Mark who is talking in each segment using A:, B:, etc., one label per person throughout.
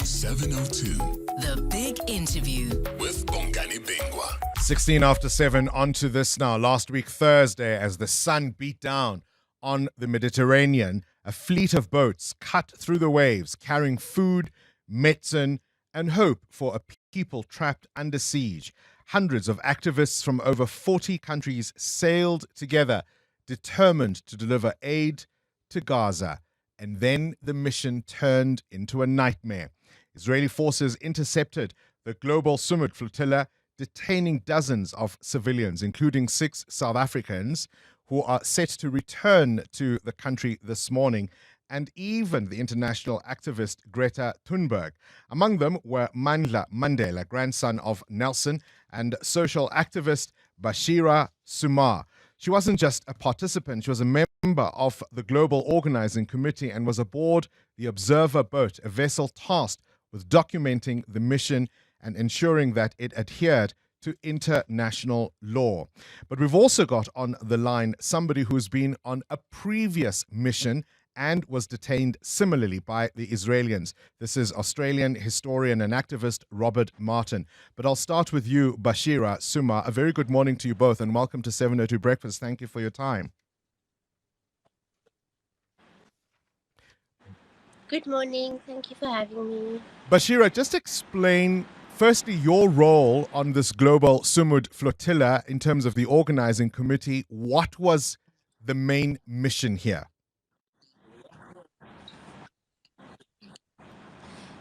A: 702.
B: The Big Interview
A: With Bongani Bingwa.
C: 16 after 7, on to this now. Last week, Thursday, as the sun beat down on the Mediterranean, a fleet of boats cut through the waves, carrying food, medicine, and hope for a people trapped under siege. Hundreds of activists from over 40 countries sailed together, determined to deliver aid to Gaza. And then the mission turned into a nightmare. Israeli forces intercepted the Global Flotilla, detaining dozens of civilians, including 6 South Africans, who are set to return to the country this morning, and even the international activist Greta Thunberg. Among them were Mandla Mandela, grandson of Nelson, and social activist Basheerah Soomar. She wasn't just a participant, she was a member of the Global Organising Committee and was aboard the Observer boat, a vessel tasked with documenting the mission and ensuring that it adhered to international law. But we've also got on the line somebody who's been on a previous mission and was detained similarly by the Israelis. This is Australian historian and activist Robert Martin. But I'll start with you, Basheerah Soomar. A very good morning to you both and welcome to 702 Breakfast. Thank you for your time.
D: Good morning. Thank you for having me.
C: Basheerah, just explain firstly your role on this Global Flotilla in terms of the organizing committee. What was the main mission here?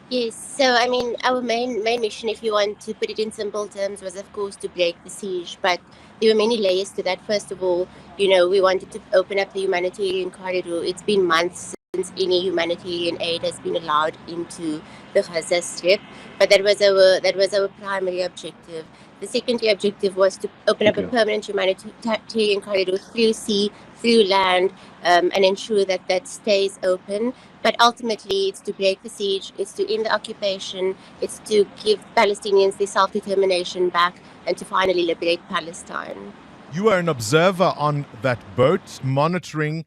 D: Yes, so I mean, our main mission, if you want to put it in simple terms, was of course to break the siege. But there were many layers to that. First of all, we wanted to open up the humanitarian corridor. It's been months since any humanitarian aid has been allowed into the Gaza Strip, but that was our primary objective. The secondary objective was to open up a permanent humanitarian corridor through sea, through land, and ensure that that stays open. But ultimately, it's to break the siege, it's to end the occupation, it's to give Palestinians their self-determination back, and to finally liberate Palestine.
C: You were an observer on that boat, monitoring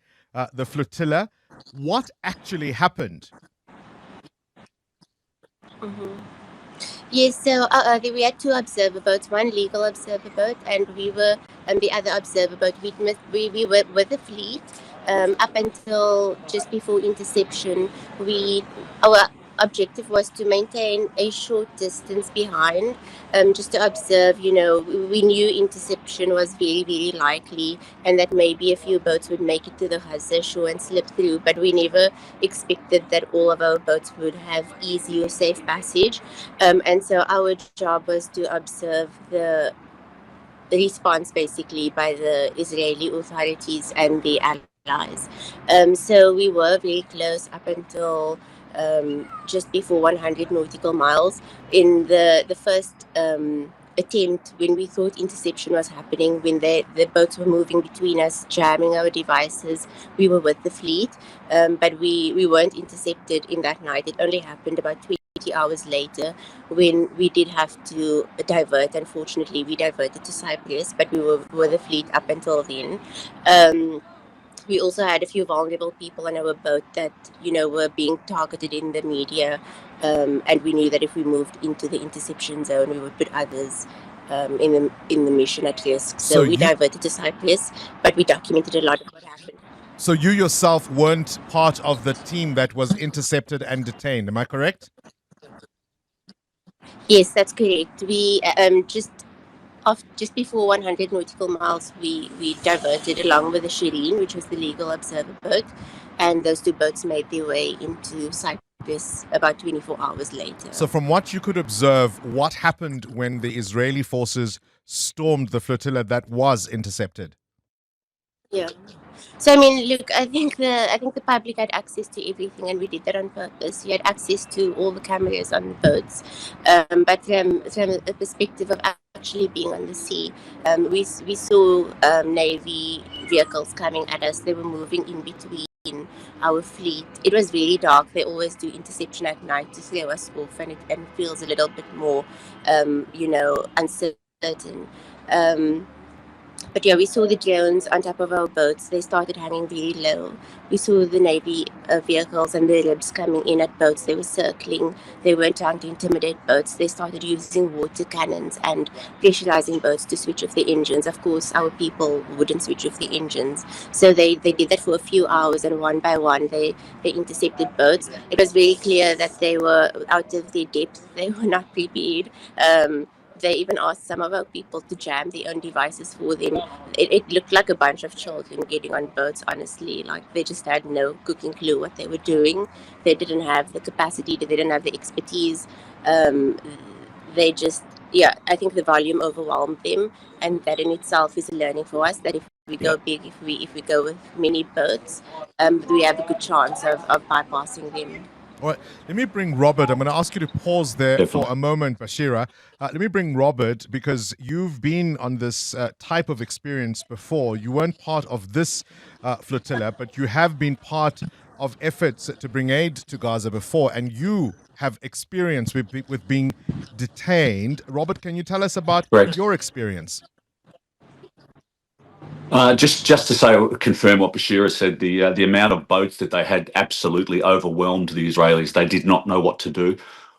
C: the flotilla. What actually happened?
D: Mm-hmm. Yes, so we had 2 observer boats, one legal observer boat, and we were the other observer boat. We were with the fleet up until just before interception. Our objective was to maintain a short distance behind, just to observe. We knew interception was very, very likely, and that maybe a few boats would make it to the Gaza shore and slip through, but we never expected that all of our boats would have easy or safe passage. And so our job was to observe the response basically by the Israeli authorities and the allies. So we were very close up until just before 100 nautical miles. In the first attempt, when we thought interception was happening, when the boats were moving between us, jamming our devices, we were with the fleet, but we weren't intercepted in that night. It only happened about 20 hours later when we did have to divert. Unfortunately, we diverted to Cyprus, but we were with the fleet up until then. We also had a few vulnerable people on our boat that, were being targeted in the media. And we knew that if we moved into the interception zone, we would put others in the mission at risk. So we diverted to Cyprus, but we documented a lot of what happened.
C: So you yourself weren't part of the team that was intercepted and detained, am I correct?
D: Yes, that's correct. We just before 100 nautical miles, we diverted along with the Shireen, which was the legal observer boat, and those 2 boats made their way into Cyprus about 24 hours later.
C: So from what you could observe, what happened when the Israeli forces stormed the flotilla that was intercepted?
D: Yeah. So I mean, look, I think the public had access to everything, and we did that on purpose. We had access to all the cameras on the boats, but from a perspective of actually being on the sea, we saw Navy vehicles coming at us. They were moving in between our fleet. It was very dark. They always do interception at night to throw us off, and it feels a little bit more, uncertain. But yeah, we saw the drones on top of our boats. They started hanging very low. We saw the Navy vehicles and the ribs coming in at boats. They were circling. They weren't trying to intimidate boats. They started using water cannons and pressurizing boats to switch off the engines. Of course, our people wouldn't switch off the engines. So they did that for a few hours, and one by one, they intercepted boats. It was very clear that they were out of their depth. They were not prepared. They even asked some of our people to jam their own devices for them. It looked like a bunch of children getting on boats, honestly. Like, they just had no cooking clue what they were doing. They didn't have the capacity, they didn't have the expertise. They just, yeah, I think the volume overwhelmed them, and that in itself is a learning for us, that if we go big, if we go with many boats, we have a good chance of bypassing them.
C: All right, let me bring Robert. I'm going to ask you to pause there for a moment, Basheerah. Let me bring Robert, because you've been on this type of experience before. You weren't part of this flotilla, but you have been part of efforts to bring aid to Gaza before, and you have experience with being detained. Robert, can you tell us about your experience?
E: Just to say, confirm what Basheerah said, the amount of boats that they had absolutely overwhelmed the Israelis. They did not know what to do.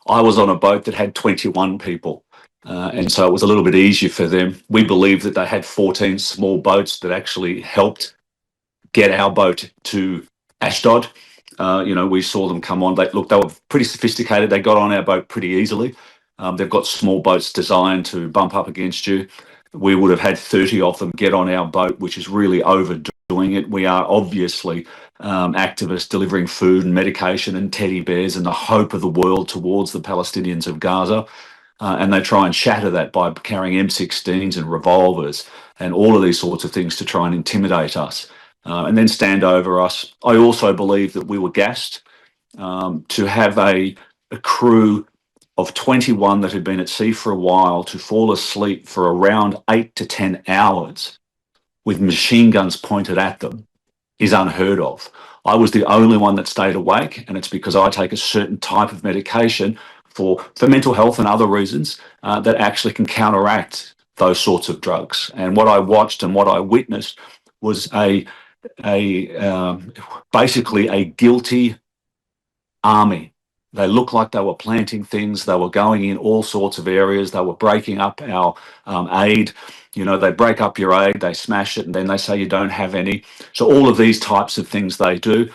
E: I was on a boat that had 21 people, and so it was a little bit easier for them. We believe that they had 14 small boats that actually helped get our boat to Ashdod. We saw them come on. They were pretty sophisticated. They got on our boat pretty easily. They've got small boats designed to bump up against you. We would have had 30 of them get on our boat, which is really overdoing it. We are obviously activists delivering food and medication and teddy bears and the hope of the world towards the Palestinians of Gaza. And they try and shatter that by carrying M16s and revolvers and all of these sorts of things to try and intimidate us and then stand over us. I also believe that we were gassed to have a crew of 21 that had been at sea for a while to fall asleep for around 8 to 10 hours with machine guns pointed at them is unheard of. I was the only one that stayed awake, and it's because I take a certain type of medication for mental health and other reasons that actually can counteract those sorts of drugs. And what I watched and what I witnessed was basically a guilty army. They looked like they were planting things. They were going in all sorts of areas. They were breaking up our aid. They break up your aid, they smash it, and then they say you don't have any. So all of these types of things they do.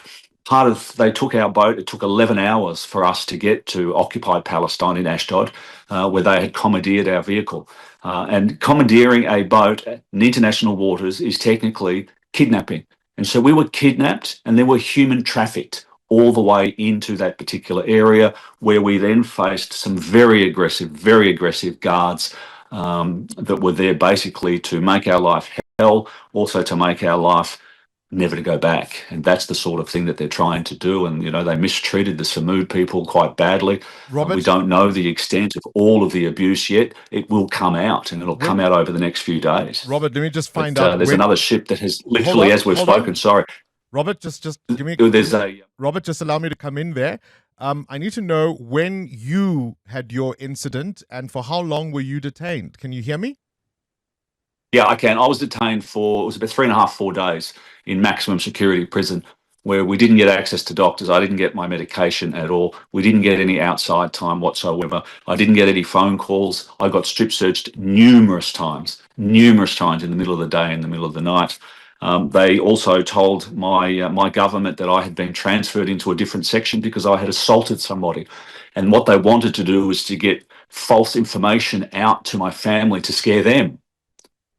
E: They took our boat. It took 11 hours for us to get to occupied Palestine in Ashdod, where they had commandeered our vehicle. And commandeering a boat in international waters is technically kidnapping. And so we were kidnapped, and then were human trafficked all the way into that particular area, where we then faced some very aggressive guards that were there basically to make our life hell, also to make our life never to go back. And that's the sort of thing that they're trying to do. And, they mistreated the Samud people quite badly.
C: Robert,
E: we don't know the extent of all of the abuse yet. It will come out, and it'll come out over the next few days.
C: Robert, let me just find out.
E: There's another ship that has literally, as we've spoken, sorry.
C: Robert, just give me. Robert, just allow me to come in there. I need to know when you had your incident and for how long were you detained. Can you hear me?
E: Yeah, I can. I was detained for, it was about 3.5, 4 days in maximum security prison, where we didn't get access to doctors. I didn't get my medication at all. We didn't get any outside time whatsoever. I didn't get any phone calls. I got strip searched numerous times in the middle of the day, in the middle of the night. They also told my government that I had been transferred into a different section because I had assaulted somebody. And what they wanted to do was to get false information out to my family to scare them,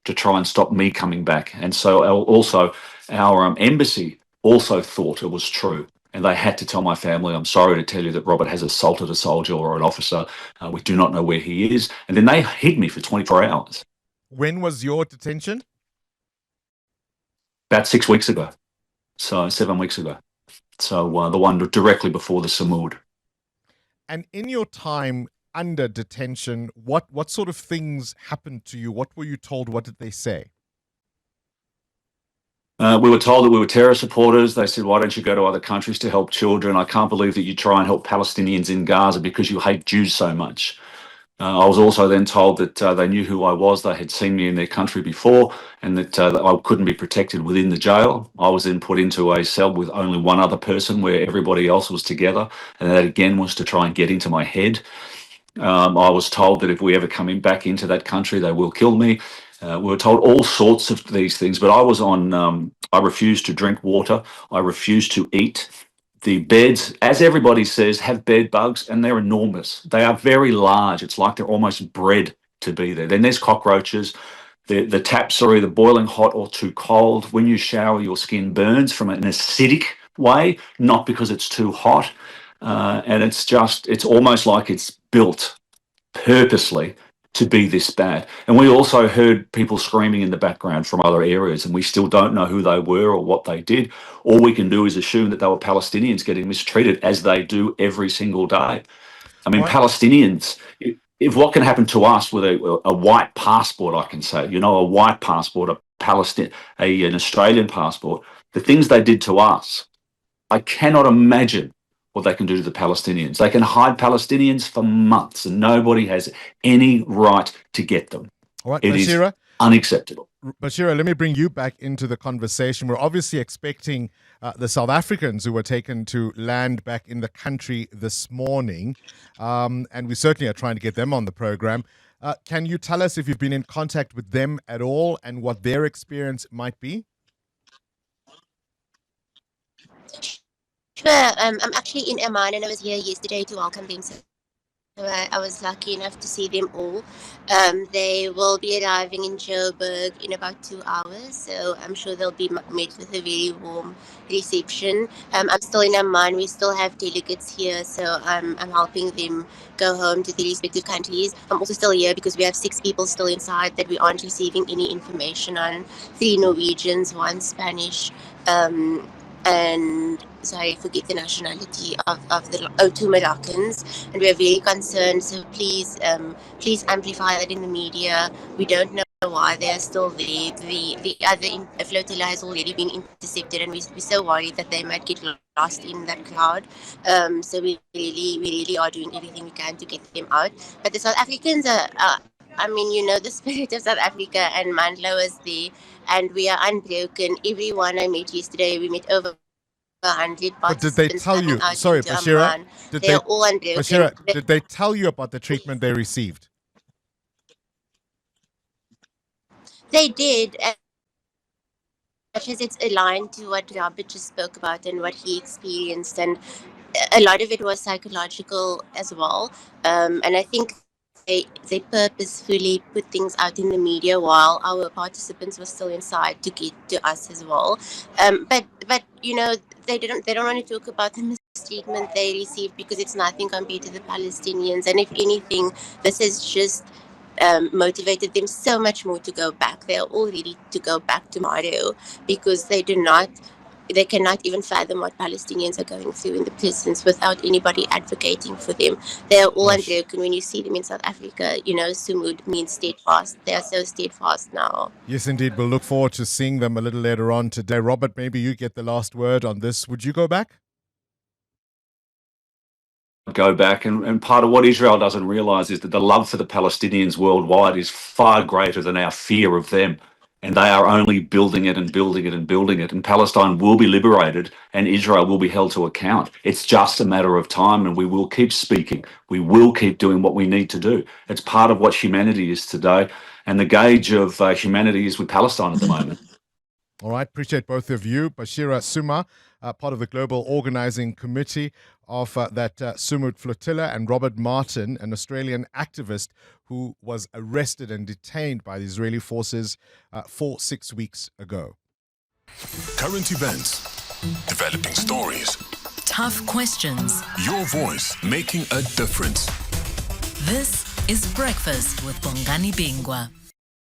E: to try and stop me coming back. And so also our embassy also thought it was true. And they had to tell my family, I'm sorry to tell you that Robert has assaulted a soldier or an officer. We do not know where he is. And then they hid me for 24 hours.
C: When was your detention?
E: About 6 weeks ago. So 7 weeks ago. So the one directly before the Samud.
C: And in your time under detention, what sort of things happened to you? What were you told? What did they say?
E: We were told that we were terror supporters. They said, why don't you go to other countries to help children? I can't believe that you try and help Palestinians in Gaza because you hate Jews so much. I was also then told that they knew who I was. They had seen me in their country before, and that I couldn't be protected within the jail. I was then put into a cell with only one other person where everybody else was together. And that again was to try and get into my head. I was told that if we ever come back into that country, they will kill me. We were told all sorts of these things, but I was on, I refused to drink water. I refused to eat. The beds, as everybody says, have bed bugs, and they're enormous. They are very large. It's like they're almost bred to be there. Then there's cockroaches. The taps are either boiling hot or too cold. When you shower, your skin burns from an acidic way, not because it's too hot. And it's almost like it's built purposely to be this bad. And we also heard people screaming in the background from other areas, and we still don't know who they were or what they did. All we can do is assume that they were Palestinians getting mistreated, as they do every single day. I mean,
C: Right.
E: Palestinians, if what can happen to us with a white passport, I can say, a white passport, an Australian passport, the things they did to us, I cannot imagine what they can do to the Palestinians. They can hide Palestinians for months, and nobody has any right to get them.
C: All right,
E: It is
C: Basheerah.
E: unacceptable.
C: Basheerah, let me bring you back into the conversation. We're obviously expecting the South Africans who were taken to land back in the country this morning, and we certainly are trying to get them on the program. Can you tell us if you've been in contact with them at all and what their experience might be?
D: Sure. I'm actually in Amman, and I was here yesterday to welcome them. So I was lucky enough to see them all. They will be arriving in Joburg in about 2 hours, so I'm sure they'll be met with a very warm reception. I'm still in Amman. We still have delegates here, so I'm helping them go home to their respective countries. I'm also still here because we have 6 people still inside that we aren't receiving any information on. 3 Norwegians, 1 Spanish, and sorry, I forget the nationality of the 2 Moroccans, and we are very concerned. So please amplify that in the media. We don't know why they are still there. The other flotilla has already been intercepted, and we're so worried that they might get lost in that crowd. So we really are doing everything we can to get them out. But the South Africans are I mean, the spirit of South Africa, and Mandla was there, and we are unbroken. Everyone I met yesterday, we met over 100
C: But did they
D: participants
C: tell
D: coming
C: you,
D: out
C: sorry,
D: into
C: Basheerah,
D: Amman. They are all unbroken.
C: Basheerah, did they tell you about the treatment they received?
D: They did, much as it's aligned to what Robert just spoke about and what he experienced, and a lot of it was psychological as well. And I think they purposefully put things out in the media while our participants were still inside to get to us as well. But they don't want to talk about the mistreatment they received because it's nothing compared to the Palestinians. And if anything, this has just motivated them so much more to go back. They are all ready to go back tomorrow because they cannot even fathom what Palestinians are going through in the prisons without anybody advocating for them. They are all unbroken. When you see them in South Africa, Sumud means steadfast. They are so steadfast now.
C: Yes, indeed. We'll look forward to seeing them a little later on today. Robert, maybe you get the last word on this. Would you go back?
E: Go back, and part of what Israel doesn't realize is that the love for the Palestinians worldwide is far greater than our fear of them, and they are only building it and building it and building it, and Palestine will be liberated and Israel will be held to account. It's just a matter of time, and we will keep speaking. We will keep doing what we need to do. It's part of what humanity is today, and the gauge of humanity is with Palestine at the moment.
C: All right, appreciate both of you. Basheerah Soomar, part of the Global Organising Committee of that Sumud Flotilla, and Robert Martin, an Australian activist who was arrested and detained by the Israeli forces 6 weeks ago.
A: Current events, developing stories,
B: Tough questions.
A: your voice making a difference.
B: This is Breakfast with Bongani Bingwa.